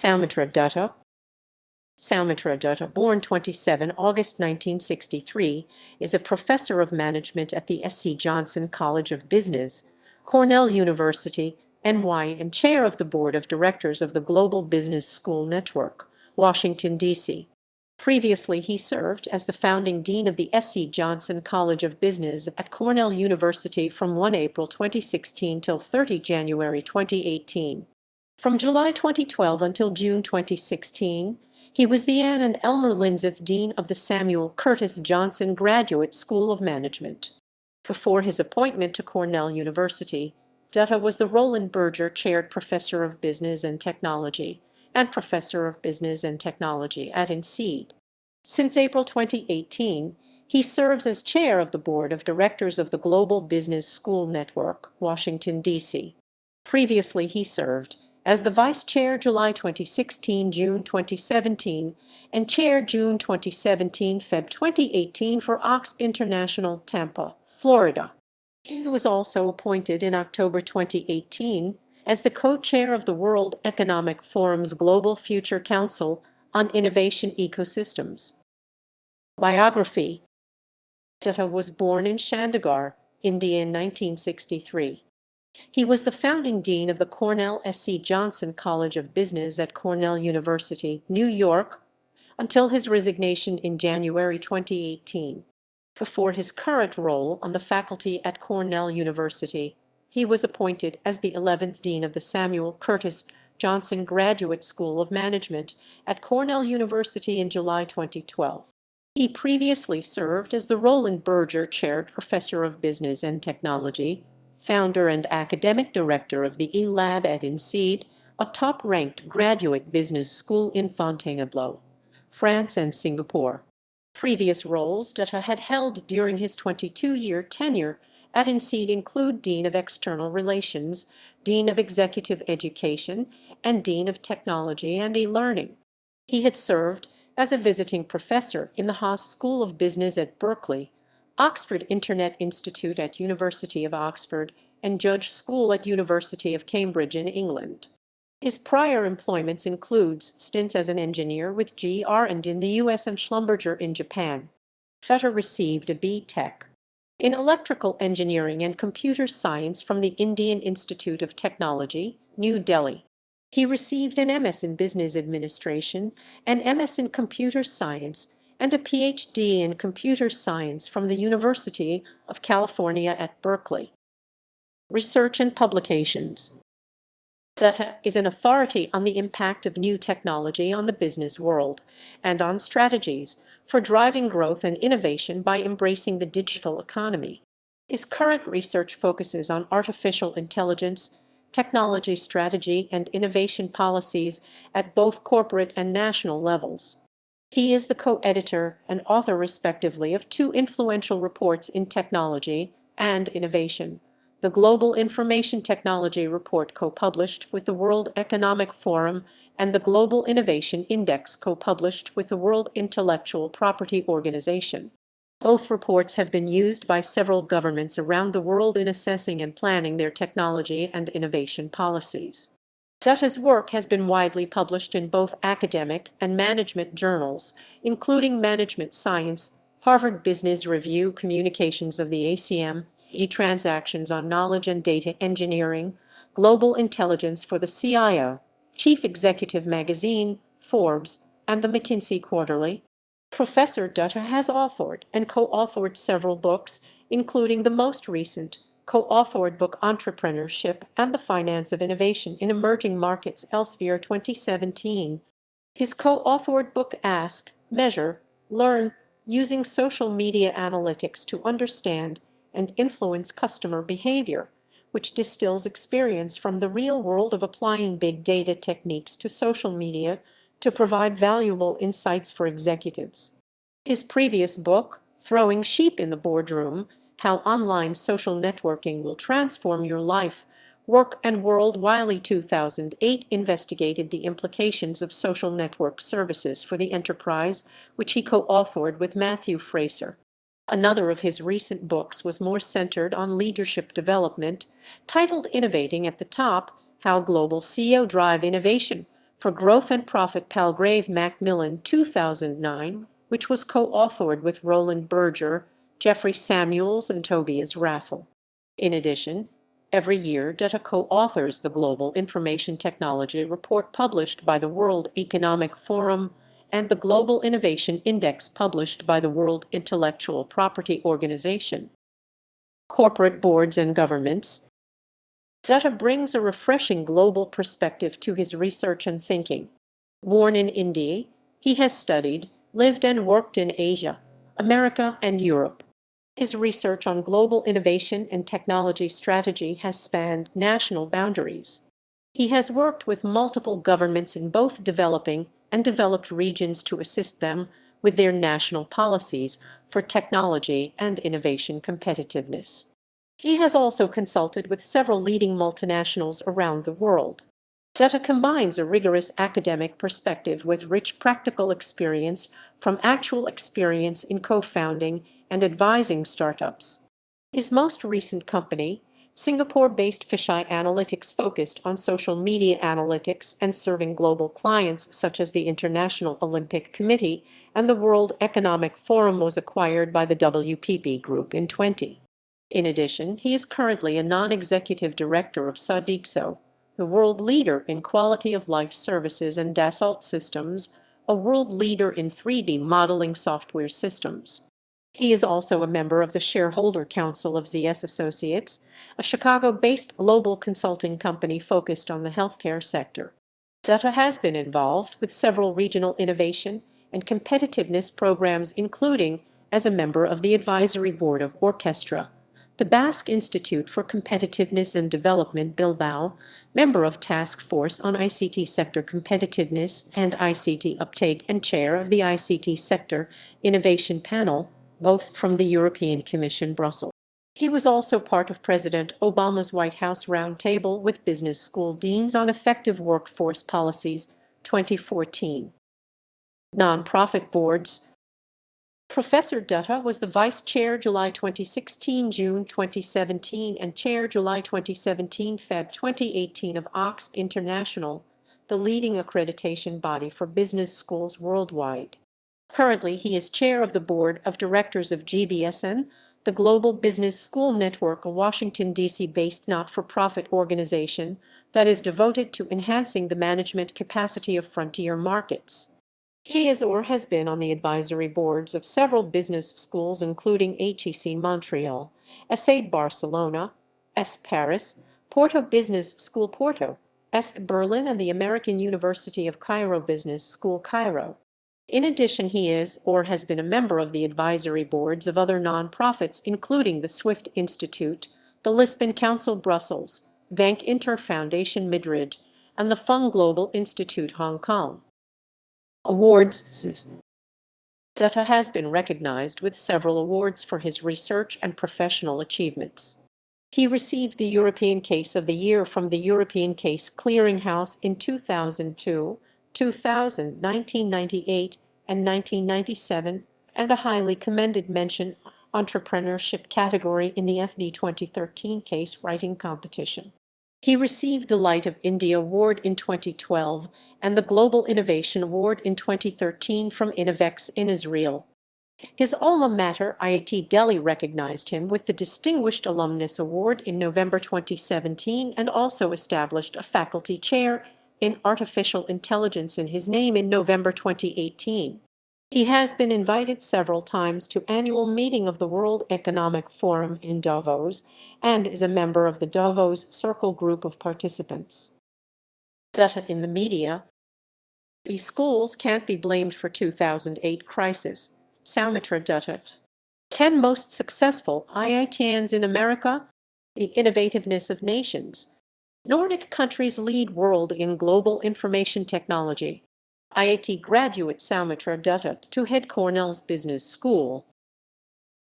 Soumitra Dutta. Soumitra Dutta, born 27 August 1963, is a professor of management at the S.C. Johnson College of Business, Cornell University, NY, and chair of the board of directors of the Global Business School Network, Washington, D.C. Previously, he served as the founding dean of the S.C. Johnson College of Business at Cornell University from 1 April 2016 till 30 January 2018. From July 2012 until June 2016, he was the Ann and Elmer Lindseth Dean of the Samuel Curtis Johnson Graduate School of Management. Before his appointment to Cornell University, Dutta was the Roland Berger Chaired Professor of Business and Technology and Professor of Business and Technology at INSEAD. Since April 2018, he serves as chair of the board of directors of the Global Business School Network, Washington, D.C. Previously, he served as the vice chair July 2016, June 2017, and chair June 2017, Feb 2018 for AACSB International, Tampa, Florida. He was also appointed in October 2018 as the co-chair of the World Economic Forum's Global Future Council on Innovation Ecosystems. Biography. Dutta was born in Chandigarh, India in 1963. He was the founding dean of the Cornell S.C. Johnson College of Business at Cornell University, New York, until his resignation in January 2018. Before his current role on the faculty at Cornell University, he was appointed as the 11th dean of the Samuel Curtis Johnson Graduate School of Management at Cornell University in July 2012. He previously served as the Roland Berger Chaired Professor of Business and Technology, founder and academic director of the E-Lab at INSEAD, a top-ranked graduate business school in Fontainebleau, France and Singapore. Previous roles Dutta had held during his 22-year tenure at INSEAD include Dean of External Relations, Dean of Executive Education, and Dean of Technology and E-Learning. He had served as a visiting professor in the Haas School of Business at Berkeley, Oxford Internet Institute at University of Oxford, and Judge School at University of Cambridge in England. His prior employments includes stints as an engineer with GR&D in the US and Schlumberger in Japan. Dutta received a B.Tech in Electrical Engineering and Computer Science from the Indian Institute of Technology, New Delhi. He received an MS in Business Administration, an MS in Computer Science, and a Ph.D. in Computer Science from the University of California at Berkeley. Research and publications. Dutta is an authority on the impact of new technology on the business world and on strategies for driving growth and innovation by embracing the digital economy. His current research focuses on artificial intelligence, technology strategy, and innovation policies at both corporate and national levels. He is the co-editor and author respectively of two influential reports in technology and innovation: the Global Information Technology Report co-published with the World Economic Forum and the Global Innovation Index co-published with the World Intellectual Property Organization. Both reports have been used by several governments around the world in assessing and planning their technology and innovation policies. Dutta's work has been widely published in both academic and management journals, including Management Science, Harvard Business Review, Communications of the ACM, E-Transactions on Knowledge and Data Engineering, Global Intelligence for the CIO, Chief Executive Magazine, Forbes, and the McKinsey Quarterly. Professor Dutta has authored and co-authored several books, including the most recent co-authored book Entrepreneurship and the Finance of Innovation in Emerging Markets, Elsevier 2017. His co-authored book Ask, Measure, Learn, Using Social Media Analytics to Understand and Influence Customer Behavior, which distills experience from the real world of applying big data techniques to social media to provide valuable insights for executives. His previous book, Throwing Sheep in the Boardroom: How Online Social Networking Will Transform Your Life, Work and World Wiley 2008, investigated the implications of social network services for the enterprise, which he co-authored with Matthew Fraser. Another of his recent books was more centered on leadership development, titled Innovating at the Top: How Global CEO Drive Innovation for Growth and Profit Palgrave Macmillan 2009, which was co-authored with Roland Berger, Jeffrey Samuels, and Tobias Raffel. In addition, every year Dutta co-authors the Global Information Technology Report published by the World Economic Forum and the Global Innovation Index published by the World Intellectual Property Organization. Corporate boards and governments. Dutta brings a refreshing global perspective to his research and thinking. Born in India, he has studied, lived and worked in Asia, America, and Europe. His research on global innovation and technology strategy has spanned national boundaries. He has worked with multiple governments in both developing and developed regions to assist them with their national policies for technology and innovation competitiveness. He has also consulted with several leading multinationals around the world. Dutta combines a rigorous academic perspective with rich practical experience from actual experience in co-founding and advising startups. His most recent company, Singapore-based Fisheye Analytics, focused on social media analytics and serving global clients such as the International Olympic Committee and the World Economic Forum, was acquired by the WPP Group in 2020. In addition, he is currently a non-executive director of Sodexo, the world leader in quality of life services, and Dassault Systems, a world leader in 3D modeling software systems. He is also a member of the Shareholder Council of ZS Associates, a Chicago-based global consulting company focused on the healthcare sector. Dutta has been involved with several regional innovation and competitiveness programs, including as a member of the advisory board of Orchestra, the Basque Institute for Competitiveness and Development Bilbao, member of Task Force on ICT Sector Competitiveness and ICT Uptake, and chair of the ICT Sector Innovation Panel, both from the European Commission, Brussels. He was also part of President Obama's White House Roundtable with Business School Deans on Effective Workforce Policies, 2014. Nonprofit boards. Professor Dutta was the Vice Chair July 2016, June 2017, and Chair July 2017, Feb 2018 of AACSB International, the leading accreditation body for business schools worldwide. Currently, he is Chair of the Board of Directors of GBSN, the Global Business School Network, a Washington, D.C.-based not-for-profit organization that is devoted to enhancing the management capacity of frontier markets. He is or has been on the advisory boards of several business schools, including HEC Montreal, INSEAD Barcelona, ESP Paris, Porto Business School Porto, ESP Berlin, and the American University of Cairo Business School Cairo. In addition, he is or has been a member of the advisory boards of other nonprofits, including the Swift Institute, the Lisbon Council Brussels, Bank Inter Foundation Madrid, and the Fung Global Institute Hong Kong. Awards. Dutta has been recognized with several awards for his research and professional achievements. He received the European Case of the Year from the European Case Clearinghouse in 2002, 2000, 1998, and 1997, and a highly commended mention entrepreneurship category in the FD 2013 case writing competition. He received the Light of India Award in 2012 and the Global Innovation Award in 2013 from Innovex in Israel. His alma mater, IIT Delhi, recognized him with the Distinguished Alumnus Award in November 2017 and also established a faculty chair in artificial intelligence in his name in November 2018. He has been invited several times to annual meeting of the World Economic Forum in Davos and is a member of the Davos Circle group of participants. Dutta in the media. Schools can't be blamed for 2008 crisis. Soumitra Dutta. 10 most successful IITians in America. The innovativeness of nations. Nordic countries lead world in global information technology. IIT graduate Soumitra Dutta to head Cornell's Business School.